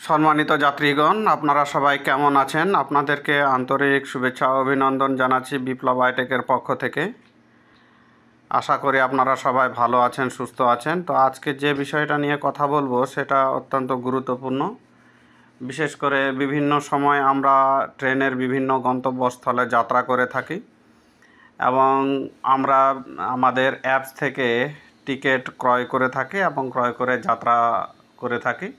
সম্মানিত যাত্রীগণ, আপনারা সবাই কেমন আছেন? আপনাদেরকে আন্তরিক শুভেচ্ছা ও অভিনন্দন জানাচ্ছি বিপ্লব আইটেকের পক্ষ থেকে। আশা করি আপনারা সবাই ভালো আছেন, সুস্থ আছেন। তো আজকে যে বিষয়টা নিয়ে কথা বলবো সেটা অত্যন্ত গুরুত্বপূর্ণ। বিশেষ করে বিভিন্ন সময় আমরা ট্রেনের বিভিন্ন গন্তব্যস্থলে যাত্রা করে থাকি এবং আমরা আমাদের অ্যাপস থেকে টিকিট ক্রয় করে থাকি এবং ক্রয় করে যাত্রা করে থাকি।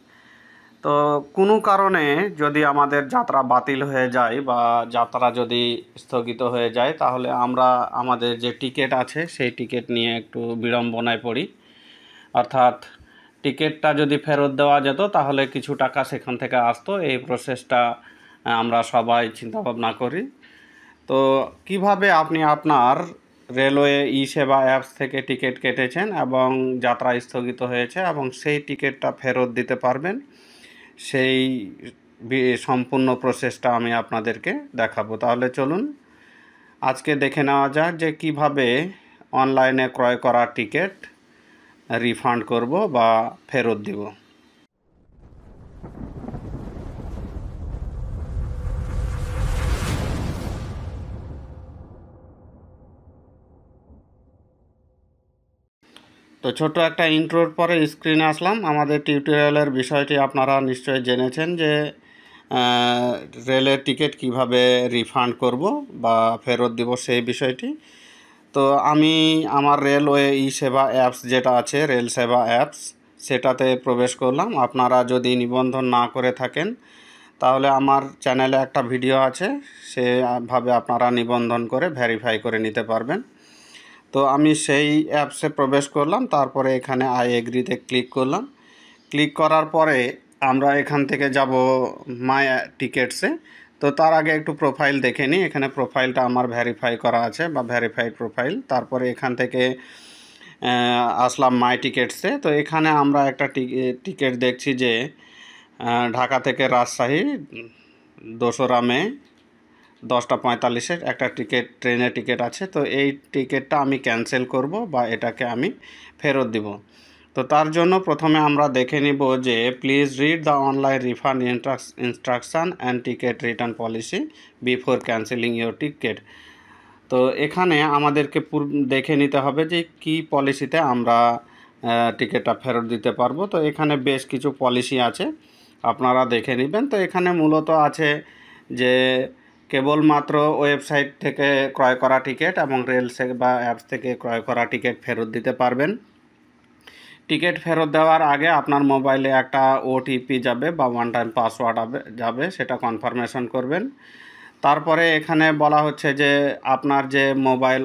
তো কোনো কারণে যদি আমাদের যাত্রা বাতিল হয়ে যায় বা যাত্রা যদি স্থগিত হয়ে যায়, তাহলে আমরা আমাদের যে টিকিট আছে সেই টিকিট নিয়ে একটু বিড়ম্বনায় পড়ি। অর্থাৎ টিকিটটা যদি ফেরত দেওয়া যেত তাহলে কিছু টাকা সেখান থেকে আসতো। এই প্রসেসটা আমরা সবাই চিন্তাভাবনা করি। তো কিভাবে আপনি আপনার রেলওয়ে ই সেবা অ্যাপস থেকে টিকিট কেটেছেন এবং যাত্রা স্থগিত হয়েছে এবং সেই টিকিটটা ফেরত দিতে পারবেন, সেই সম্পূর্ণ প্রসেসটা আমি আপনাদেরকে দেখাবো। তাহলে চলুন আজকে দেখে নেওয়া যাক যে কিভাবে অনলাইনে ক্রয় করা টিকিট রিফান্ড করব বা ফেরত দিব। তো ছোট একটা ইন্ট্রোর পরে স্ক্রিনে আসলাম। আমাদের টিউটোরিয়ালের বিষয়টি আপনারা নিশ্চয়ই জেনেছেন যে রেলের টিকিট কিভাবে রিফান্ড করব বা ফেরত দিব সেই বিষয়টি। তো আমি আমার রেলওয়ে ই সেবা অ্যাপস যেটা আছে, রেল সেবা অ্যাপস, সেটাতে প্রবেশ করলাম। আপনারা যদি নিবন্ধন না করে থাকেন তাহলে আমার চ্যানেলে একটা ভিডিও আছে, সেভাবে আপনারা নিবন্ধন করে ভেরিফাই করে নিতে পারবেন। তো আমি সেই অ্যাপসে প্রবেশ করলাম, তারপরে এখানে আই এগ্রিতে ক্লিক করলাম। ক্লিক করার পরে আমরা এখান থেকে যাব মাই টিকেটসে। তো তার আগে একটু প্রোফাইল দেখে নিই। এখানে প্রোফাইলটা আমার ভেরিফাই করা আছে বা ভেরিফাইড প্রোফাইল। তারপরে এখান থেকে আসলাম মাই টিকেটসে। তো এখানে আমরা একটা টিকিট দেখছি যে ঢাকা থেকে রাজশাহী 2রা মে 10:45 একটা ট্রেনের টিকিট আছে। তো এই টিকিটটা আমি ক্যান্সেল করব বা এটাকে আমি ফেরত দিব। তো তার জন্য প্রথমে আমরা দেখে নিব যে please read the online refund instruction and ticket return policy before cancelling your ticket. তো এখানে আমাদেরকে দেখে নিতে হবে যে কি পলিসিতে আমরা টিকিটটা ফেরত দিতে পারবো। তো এখানে বেশ কিছু পলিসি আছে, আপনারা দেখে নেবেন। তো এখানে মূলত আছে যে কেবলমাত্র ওয়েবসাইট থেকে ক্রয় করা টিকিট এবং রেল সেবা অ্যাপস থেকে ক্রয় করা টিকিট ফেরত দিতে পারবেন। টিকিট ফেরত দেওয়ার আগে আপনার মোবাইলে একটা ওটিপি যাবে বা ওয়ান টাইম পাসওয়ার্ড যাবে, সেটা কনফার্মেশন করবেন। তারপরে এখানে বলা হচ্ছে যে আপনার যে মোবাইল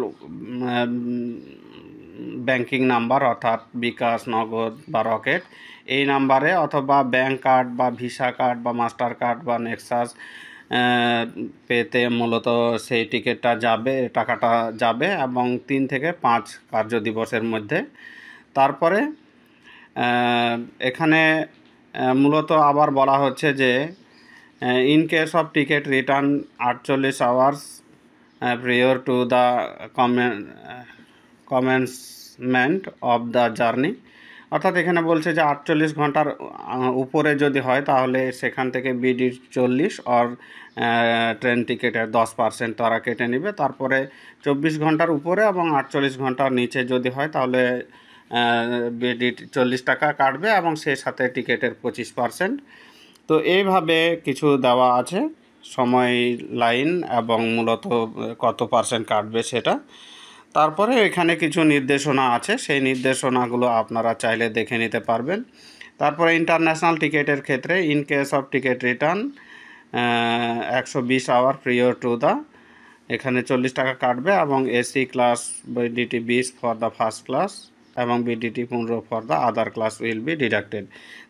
ব্যাংকিং নাম্বার, অর্থাৎ বিকাশ, নগদ বা রকেট, এই নাম্বারে অথবা ব্যাংক কার্ড বা ভিসা কার্ড বা মাস্টার কার্ড বা নেক্সাস পেতে মূলত সেই টিকিটটা যাবে, টাকাটা যাবে এবং 3 থেকে 5 কার্য দিবসের মধ্যে। তারপরে এখানে মূলত আবার বলা হচ্ছে যে in case of ticket return 48 hours prior to the commencement of the journey. অর্থাৎ এখানে বলছে যে 48 ঘন্টার উপরে যদি হয় তাহলে সেখান থেকে বিডি 40 অর ট্রেন টিকিটের 10% তারা কেটে নেবে। তারপরে 24 ঘন্টার উপরে এবং 48 ঘন্টার নিচে যদি হয় তাহলে বিডি 40 টাকা কাটবে এবং সেই সাথে টিকিটের 25%। তো এইভাবে কিছু দেওয়া আছে, সময় লাইন এবং মূলত কত পার্সেন্ট কাটবে সেটা। তারপরে এখানে কিছু নির্দেশনা আছে, সেই নির্দেশনাগুলো আপনারা চাইলে দেখে নিতে পারবেন। তারপরে ইন্টারন্যাশনাল টিকিটের ক্ষেত্রে in case of ticket return 120 hour prior to the, এখানে 40 টাকা কাটবে এবং AC class BDT 20 for the first class এবং BDT 15 for the other class will be deducted.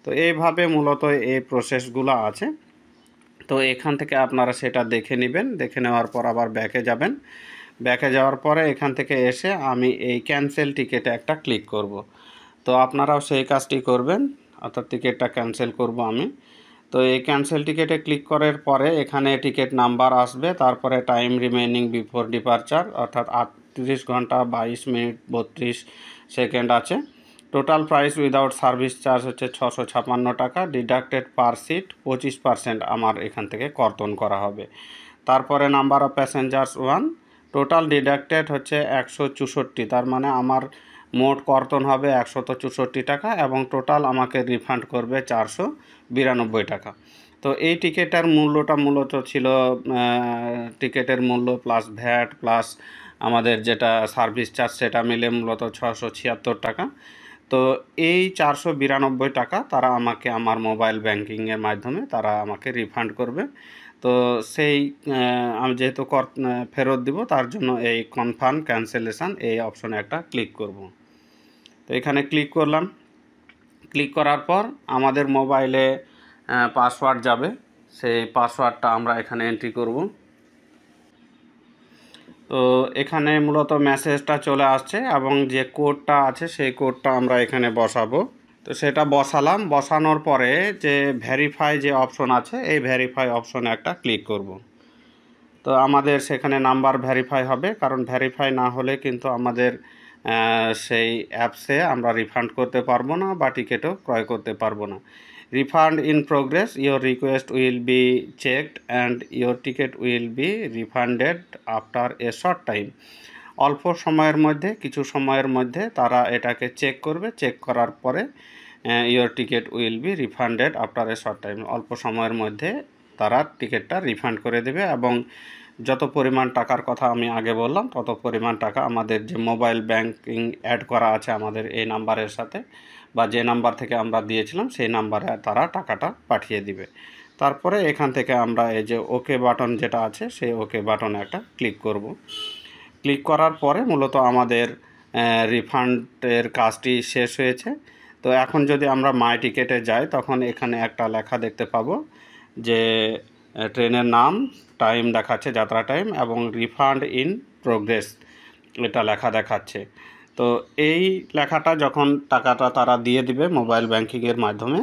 তো এইভাবে মূলত এই প্রসেসগুলো আছে। তো এখান থেকে আপনারা সেটা দেখে নেবেন। দেখে নেওয়ার পর আবার ব্যাকে যাবেন। ব্যাকে যাওয়ার পরে এখান থেকে এসে আমি এই ক্যান্সেল টিকিটে একটা ক্লিক করব। তো আপনারাও সেই কাজটি করবেন, অর্থাৎ টিকিটটা ক্যান্সেল করব আমি। তো এই ক্যান্সেল টিকিটে ক্লিক করার পরে এখানে টিকিট নাম্বার আসবে, তারপরে টাইম রিমেনিং বিফোর ডিপারচার, অর্থাৎ 38 ঘন্টা 22 মিনিট 32 সেকেন্ড আছে। Total price without service charge হচ্ছে 656 টাকা, ডিডাক্টেড পার সিট 25% আমার এখান থেকে কর্তন করা হবে। তারপরে number of passengers 1, total deducted হচ্ছে 164, তার মানে আমার মোট কর্তন হবে 164 টাকা এবং টোটাল আমাকে রিফান্ড করবে 492 টাকা। তো এই টিকিটের মূল্যটা মূলত ছিল টিকিটের মূল্য প্লাস ভ্যাট প্লাস আমাদের যেটা সার্ভিস চার্জ সেটা মিলে মূলত 676 টাকা। তো এই 492 টাকা তারা আমাকে আমার মোবাইল ব্যাংকিংয়ের মাধ্যমে তারা আমাকে রিফান্ড করবে। তো সেই আমি যেহেতু ফেরত দিব তার জন্য এই কনফার্ম ক্যান্সেলেশন এই অপশনে একটা ক্লিক করব। তো এখানে ক্লিক করলাম। ক্লিক করার পর আমাদের মোবাইলে পাসওয়ার্ড যাবে, সেই পাসওয়ার্ডটা আমরা এখানে এন্ট্রি করব। তো এখানে মূলত মেসেজটা চলে আসছে এবং যে কোডটা আছে সেই কোডটা আমরা এখানে বসাবো। তো সেটা বসালাম। বসানোর পরে যে ভেরিফাই যে অপশন আছে এই ভেরিফাই অপশনে একটা ক্লিক করব। তো আমাদের সেখানে নাম্বার ভেরিফাই হবে, কারণ ভেরিফাই না হলে কিন্তু আমাদের সেই অ্যাপসে আমরা রিফান্ড করতে পারবো না বা টিকিটও ক্রয় করতে পারবো না। Refund in progress, your request will be checked and your ticket will be refunded after a short time. অল্প সময়ের মধ্যে, কিছু সময়ের মধ্যে তারা এটাকে চেক করবে। চেক করার পরে your ticket will be refunded after a short time, অল্প সময়ের মধ্যে তারা টিকিটটা রিফান্ড করে দেবে এবং যত পরিমাণ টাকার কথা আমি আগে বললাম তত পরিমাণ টাকা আমাদের যে মোবাইল ব্যাংকিং অ্যাড করা আছে আমাদের এই নাম্বারের সাথে বা যে নাম্বার থেকে আমরা দিয়েছিলাম সেই নাম্বারে তারা টাকাটা পাঠিয়ে দিবে। তারপরে এখান থেকে আমরা এই যে ওকে বাটন যেটা আছে সেই ওকে বাটনে একটা ক্লিক করব। ক্লিক করার পরে মূলত আমাদের রিফান্ডের কাজটি শেষ হয়েছে। তো এখন যদি আমরা মাই টিকেটে যাই তখন এখানে একটা লেখা দেখতে পাবো যে ট্রেনের নাম, টাইম দেখাচ্ছে, যাত্রা টাইম এবং রিফান্ড ইন প্রোগ্রেস এটা লেখা দেখাচ্ছে। তো এই লেখাটা যখন টাকাটা তারা দিয়ে দিবে মোবাইল ব্যাংকিংয়ের মাধ্যমে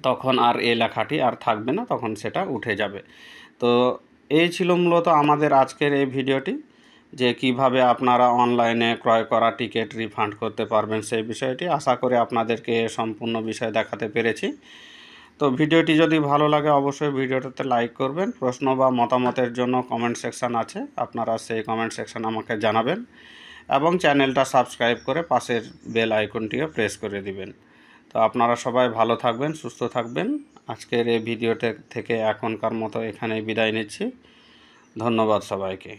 তখন আর এই লেখাটি আর থাকবে না, তখন সেটা উঠে যাবে। তো এই ছিল মূলত আমাদের আজকের এই ভিডিওটি, যে কিভাবে আপনারা অনলাইনে ক্রয় করা টিকিট রিফান্ড করতে পারবেন সেই বিষয়টি। আশা করি আপনাদেরকে সম্পূর্ণ বিষয় দেখাতে পেরেছি। তো ভিডিওটি যদি ভালো লাগে অবশ্যই ভিডিওটাতে লাইক করবেন। প্রশ্ন বা মতামতের জন্য কমেন্ট সেকশান আছে, আপনারা সেই কমেন্ট সেকশান আমাকে জানাবেন এবং চ্যানেলটা সাবস্ক্রাইব করে পাশের বেল আইকনটিও প্রেস করে দিবেন। তো আপনারা সবাই ভালো থাকবেন, সুস্থ থাকবেন। আজকের এই ভিডিওটা থেকে এখনকার মতো এখানেই বিদায় নিচ্ছি। ধন্যবাদ সবাইকে।